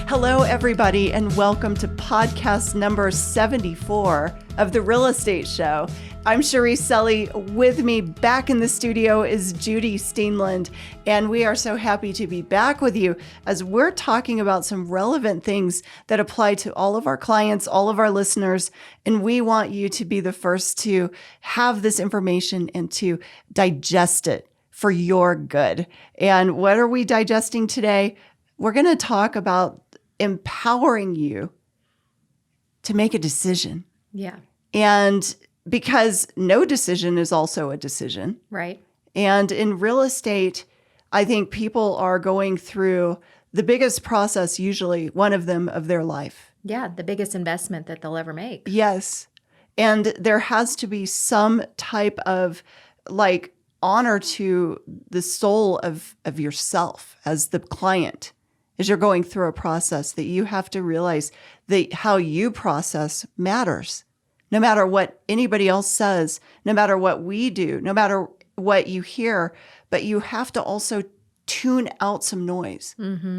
Hello, everybody, and welcome to podcast number 74 of The Real Estate Show. I'm Cherise Selley. With me back in the studio is Judy Steenland, and we are so happy to be back with you as we're talking about some relevant things that apply to all of our clients, all of our listeners, and we want you to be the first to have this information and to digest it for your good. And what are we digesting today? We're going to talk about empowering you to make a decision. Yeah. And because no decision is also a decision. Right. And in real estate, I think people are going through the biggest process, usually one of them, of their life. Yeah. The biggest investment that they'll ever make. Yes. And there has to be some type of honor to the soul of yourself as the client. As you're going through a process, that you have to realize that how you process matters. No matter what anybody else says, no matter what we do, no matter what you hear, but you have to also tune out some noise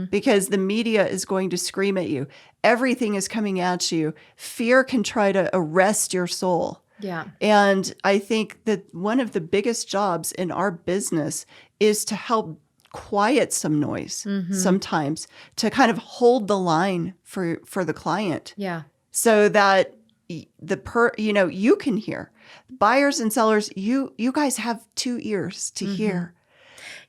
because the media is going to scream at you. Everything is coming at you. Fear can try to arrest your soul. Yeah. And I think that one of the biggest jobs in our business is to help quiet some noise sometimes, to kind of hold the line for the client. Yeah. So that you can hear. Buyers and sellers, you guys have two ears to hear.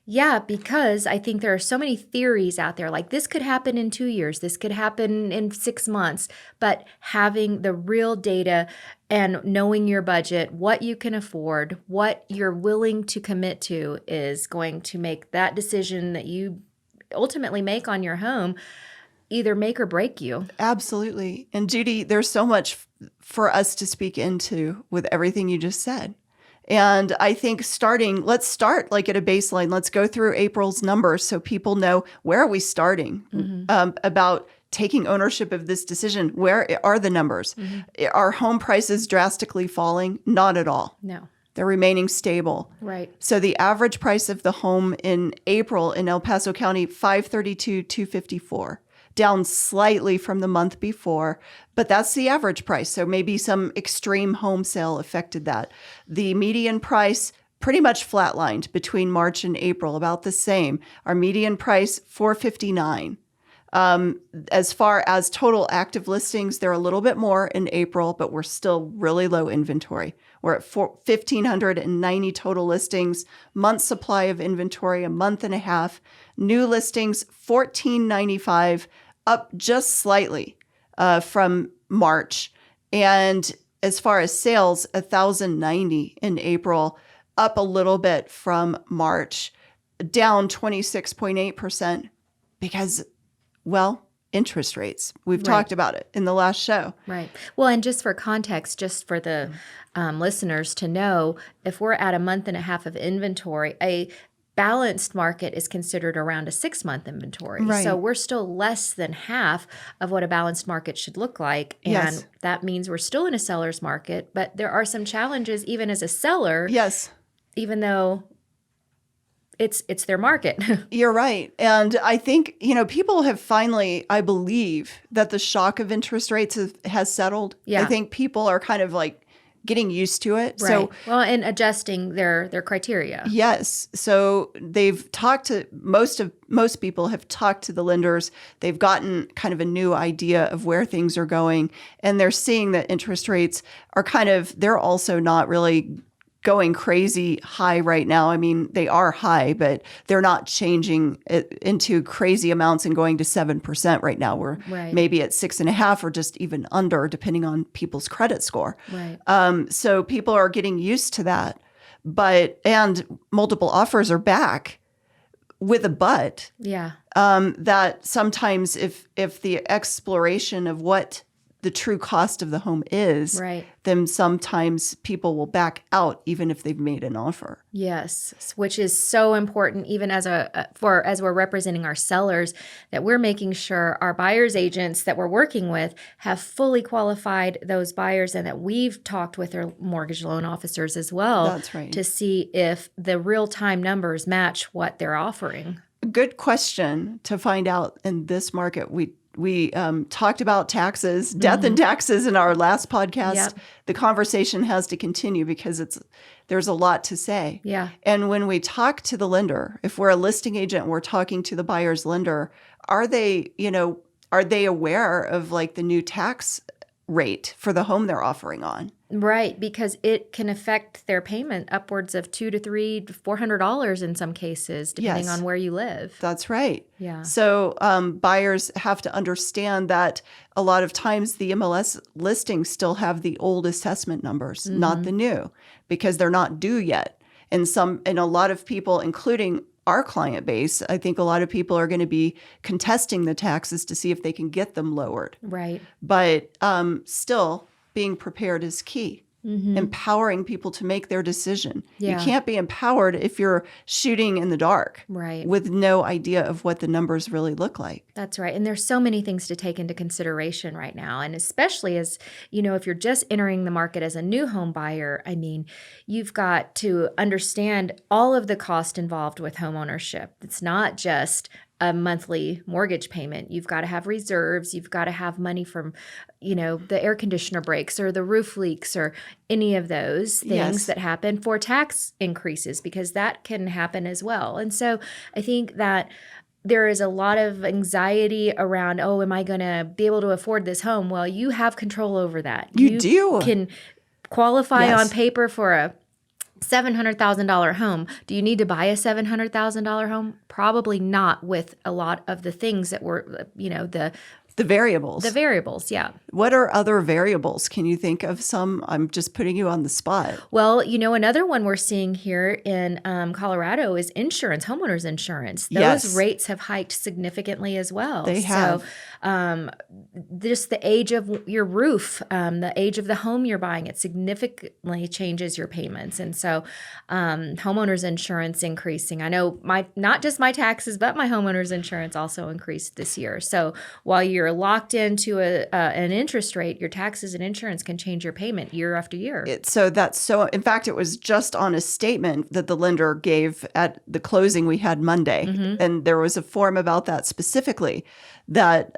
Yeah, because I think there are so many theories out there, like this could happen in 2 years, this could happen in 6 months, but having the real data and knowing your budget, what you can afford, what you're willing to commit to is going to make that decision that you ultimately make on your home either make or break you. Absolutely. And Judy, there's so much for us to speak into with everything you just said. And I think let's start at a baseline. Let's go through April's numbers so people know where are we starting about taking ownership of this decision. Where are the numbers? Are home prices drastically falling? Not at all. No. They're remaining stable. Right. So the average price of the home in April in El Paso County, $532,254. Down slightly from the month before, but that's the average price. So maybe some extreme home sale affected that. The median price pretty much flatlined between March and April, about the same. Our median price, $459. As far as total active listings, they're a little bit more in April, but we're still really low inventory. We're at 1,590 total listings, month supply of inventory, a month and a half. New listings, 1,495, up just slightly from March. And as far as sales, 1,090 in April, up a little bit from March, down 26.8% because, interest rates. We've talked about it in the last show. Right. Well, and just for context, just for the listeners to know, if we're at a month and a half of inventory, a balanced market is considered around a 6-month inventory. Right. So we're still less than half of what a balanced market should look like. And that means we're still in a seller's market, but there are some challenges even as a seller. Yes. Even though it's their market. You're right. And I think, people have finally, I believe that the shock of interest rates has settled. Yeah. I think people are kind of getting used to it. Right. So, and adjusting their criteria. yes. So they've talked to most people have talked to the lenders. They've gotten kind of a new idea of where things are going. And they're seeing that interest rates are they're also not really going crazy high right now. I mean, they are high, but they're not changing it into crazy amounts and going to 7% right now. We're maybe at 6.5% or just even under, depending on people's credit score. Right. So people are getting used to that, and multiple offers are back with a but. Yeah. That sometimes if the exploration of what the true cost of the home is, then sometimes people will back out even if they've made an offer. Yes, which is so important even as we're representing our sellers, that we're making sure our buyers agents that we're working with have fully qualified those buyers, and that we've talked with their mortgage loan officers as well. That's right. To see if the real-time numbers match what they're offering. Good question to find out in this market. We talked about taxes, death and taxes in our last podcast. Yep. The conversation has to continue because there's a lot to say. Yeah. And when we talk to the lender, if we're a listing agent, we're talking to the buyer's lender, are they aware of like the new tax rate for the home they're offering on? Right, because it can affect their payment upwards of $200 to $300 to $400 in some cases, depending on where you live. That's right. Yeah. So buyers have to understand that a lot of times the MLS listings still have the old assessment numbers, not the new, because they're not due yet. And a lot of people, including our client base, I think a lot of people are going to be contesting the taxes to see if they can get them lowered. Right. But still, being prepared is key. Empowering people to make their decision. Yeah. You can't be empowered if you're shooting in the dark, Right. with no idea of what the numbers really look like. That's right. And there's so many things to take into consideration right now. And especially as, if you're just entering the market as a new home buyer, I mean, you've got to understand all of the cost involved with home ownership. It's not just a monthly mortgage payment. You've got to have reserves. You've got to have money from, the air conditioner breaks or the roof leaks or any of those things that happen for tax increases, because that can happen as well. And so I think that there is a lot of anxiety around, am I going to be able to afford this home? Well, you have control over that. You do. Can qualify on paper for a $700,000 home. Do you need to buy a $700,000 home? Probably not, with a lot of the things that were, The variables. the variables. Yeah. What are other variables? Can you think of some? I'm just putting you on the spot. Well, another one we're seeing here in Colorado is insurance, homeowners insurance. Those Yes. rates have hiked significantly as well. They have. So just the age of your roof, the age of the home you're buying, it significantly changes your payments. And so homeowners insurance increasing. I know not just my taxes, but my homeowners insurance also increased this year. So while you're locked into an interest rate, your taxes and insurance can change your payment year after year. In fact, it was just on a statement that the lender gave at the closing we had Monday. And there was a form about that specifically, that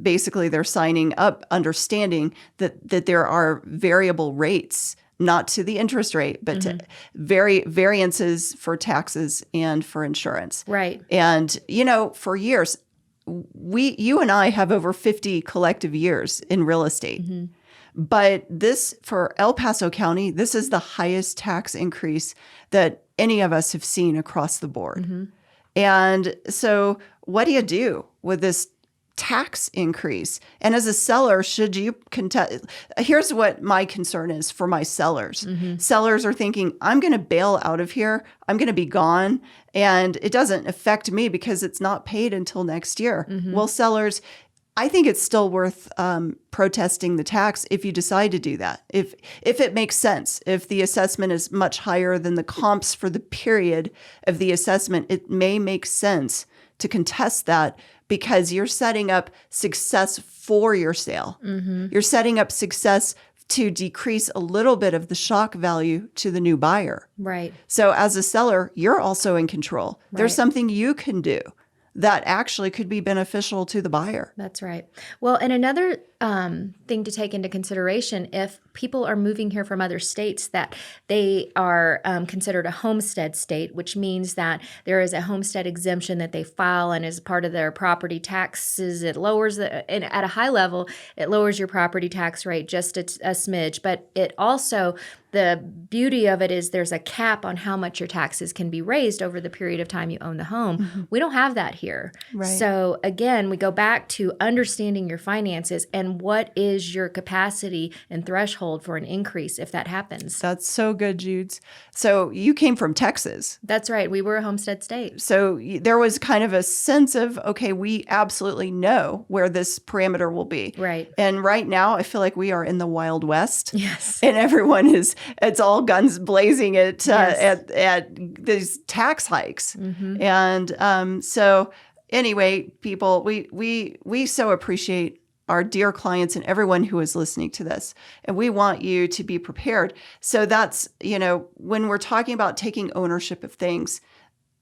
basically they're signing up, understanding that there are variable rates, not to the interest rate, but to variances for taxes and for insurance. Right. And, for years, you and I have over 50 collective years in real estate. But for El Paso County, this is the highest tax increase that any of us have seen across the board. And so what do you do with this tax increase? And as a seller, should you contest? Here's what my concern is for my sellers. Sellers are thinking, I'm going to bail out of here. I'm going to be gone. And it doesn't affect me because it's not paid until next year. Well, sellers, I think it's still worth protesting the tax if you decide to do that. If it makes sense, if the assessment is much higher than the comps for the period of the assessment, it may make sense to contest that, because you're setting up success for your sale. You're setting up success to decrease a little bit of the shock value to the new buyer. Right. So as a seller, you're also in control. There's Right. something you can do that actually could be beneficial to the buyer. That's right. Well, and another thing to take into consideration, if people are moving here from other states, that they are considered a homestead state, which means that there is a homestead exemption that they file, and as part of their property taxes, it lowers and at a high level, it lowers your property tax rate just a smidge. But it also, the beauty of it is there's a cap on how much your taxes can be raised over the period of time you own the home. We don't have that here. Right. So again, we go back to understanding your finances and what is your capacity and threshold for an increase if that happens. That's so good, Judes. So you came from Texas. That's right. We were a homestead state. So there was kind of a sense of, okay, we absolutely know where this parameter will be. Right. And right now, I feel like we are in the Wild West. Yes. And everyone it's all guns blazing at these tax hikes. And so anyway, people, we so appreciate our dear clients and everyone who is listening to this. And we want you to be prepared. So that's, when we're talking about taking ownership of things,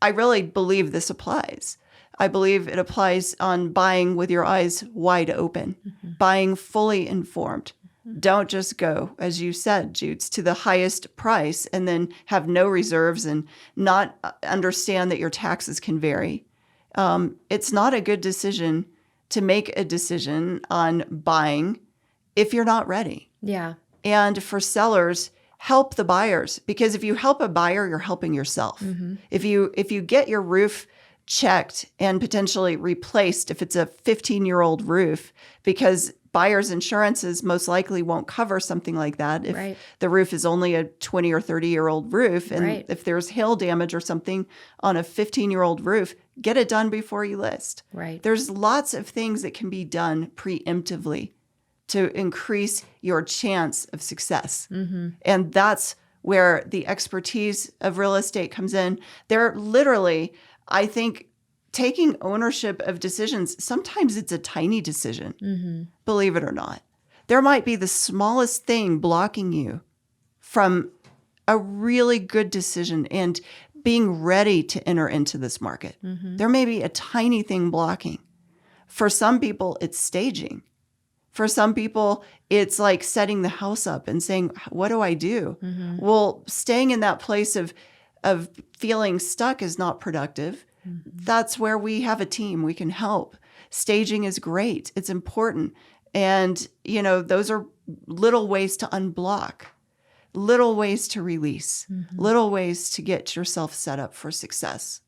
I really believe this applies. I believe it applies on buying with your eyes wide open, buying fully informed. Don't just go, as you said, Jutes, to the highest price and then have no reserves and not understand that your taxes can vary. It's not a good decision to make a decision on buying if you're not ready. Yeah. And for sellers, help the buyers, because if you help a buyer, you're helping yourself. If you get your roof checked and potentially replaced if it's a 15-year-old roof, because buyer's insurances most likely won't cover something like that if the roof is only a 20 or 30-year-old roof. And if there's hail damage or something on a 15-year-old roof, get it done before you list. There's lots of things that can be done preemptively to increase your chance of success. And that's where the expertise of real estate comes in. They're literally, I think, taking ownership of decisions. Sometimes it's a tiny decision, believe it or not. There might be the smallest thing blocking you from a really good decision and being ready to enter into this market. There may be a tiny thing blocking. For some people, it's staging. For some people, it's like setting the house up and saying, what do I do? Well, staying in that place of feeling stuck is not productive. That's where we have a team. We can help. Staging is great. It's important. And, those are little ways to unblock, little ways to release, little ways to get yourself set up for success.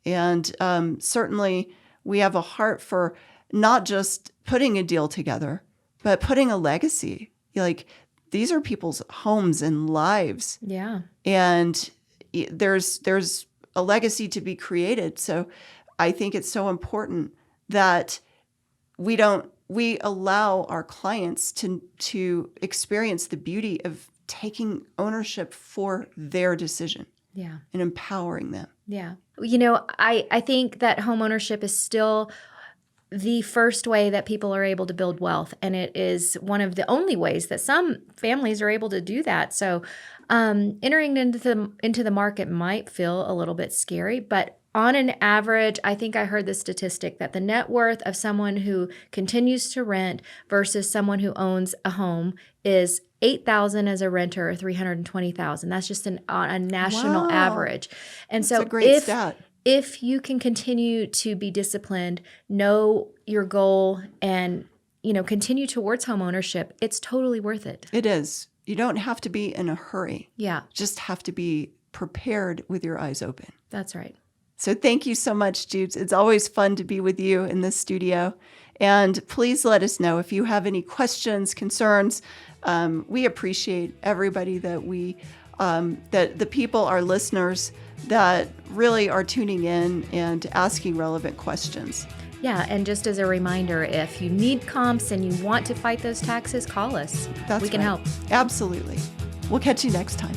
And certainly we have a heart for not just putting a deal together, but putting a legacy. Like, these are people's homes and lives. Yeah. And there's a legacy to be created. So I think it's so important that we allow our clients to experience the beauty of taking ownership for their decision. Yeah. And empowering them. Yeah. I think that homeownership is still the first way that people are able to build wealth. And it is one of the only ways that some families are able to do that. So entering into the market might feel a little bit scary, but on an average, I think I heard the statistic that the net worth of someone who continues to rent versus someone who owns a home is $8,000 as a renter or $320,000. That's just a national average. And so that's a great stat. If you can continue to be disciplined, know your goal, and continue towards homeownership, it's totally worth it. It is. You don't have to be in a hurry. Yeah. Just have to be prepared with your eyes open. That's right. So thank you so much, Jutes. It's always fun to be with you in this studio. And please let us know if you have any questions, concerns. We appreciate everybody that that the people, our listeners, that really are tuning in and asking relevant questions. Yeah, and just as a reminder, if you need comps and you want to fight those taxes, call us. We can help. Absolutely. We'll catch you next time.